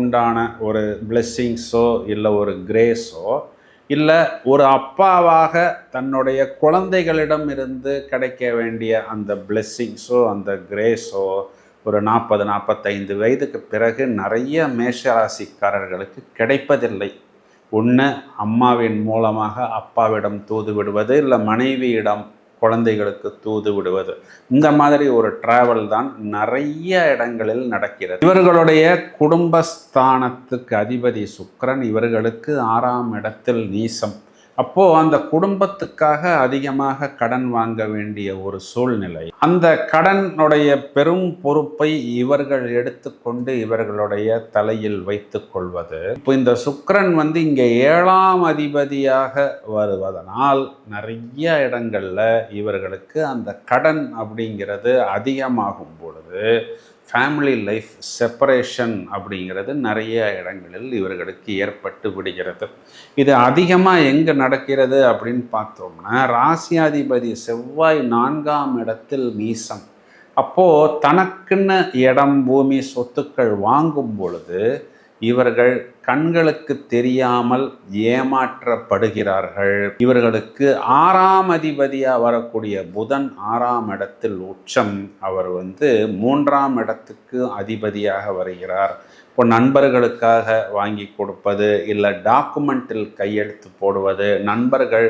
உண்டான ஒரு பிளெஸ்ஸிங்ஸோ இல்லை ஒரு கிரேஸோ இல்லை ஒரு அப்பாவாக தன்னுடைய குழந்தைகளிடம் இருந்து கிடைக்க வேண்டிய அந்த பிளெஸ்ஸிங்ஸோ அந்த கிரேஸோ ஒரு 40-45 வயதுக்கு பிறகு நிறைய மேஷராசிக்காரர்களுக்கு கிடைப்பதில்லை. ஒன்று அம்மாவின் மூலமாக அப்பாவிடம் தூது விடுவது, இல்லை மனைவியிடம் குழந்தைகளுக்கு தூது விடுவது. இந்த மாதிரி ஒரு டிராவல் தான் நிறைய இடங்களில் நடக்கிறது. இவர்களுடைய குடும்பஸ்தானத்துக்கு அதிபதி சுக்கிரன் இவர்களுக்கு 6ஆம் இடத்தில் நீசம். அப்போது அந்த குடும்பத்துக்காக அதிகமாக கடன் வாங்க வேண்டிய ஒரு சூழ்நிலை. அந்த கடனுடைய பெரும் பொறுப்பை இவர்கள் எடுத்துக்கொண்டு இவர்களுடைய தலையில் வைத்து கொள்வது. இப்போ இந்த சுக்கிரன் இங்கே 7ஆம் அதிபதியாக வருவதனால் நிறைய இடங்களில் இவர்களுக்கு அந்த கடன் அப்படிங்கிறது அதிகமாகும் பொழுது ஃபேமிலி லைஃப் செப்பரேஷன் அப்படிங்கிறது நிறைய இடங்களில் இவர்களுக்கு ஏற்பட்டு விடுகிறது. இது அதிகமாக எங்கே நடக்கிறது அப்படின்னு பார்த்தோம்னா, ராசியாதிபதி செவ்வாய் 4ஆம் இடத்தில் நீசம். அப்போது தனக்குன்னு இடம், பூமி, சொத்துக்கள் வாங்கும் பொழுது இவர்கள் கண்களுக்கு தெரியாமல் ஏமாற்றப்படுகிறார்கள். இவர்களுக்கு 6ஆம் அதிபதியாக வரக்கூடிய புதன் 6ஆம் இடத்தில் உச்சம். அவர் 3ஆம் இடத்துக்கு அதிபதியாக வருகிறார். இப்போ நண்பர்களுக்காக வாங்கி கொடுப்பது, இல்லை டாக்குமெண்ட்டில் கையெழுத்து போடுவது, நண்பர்கள்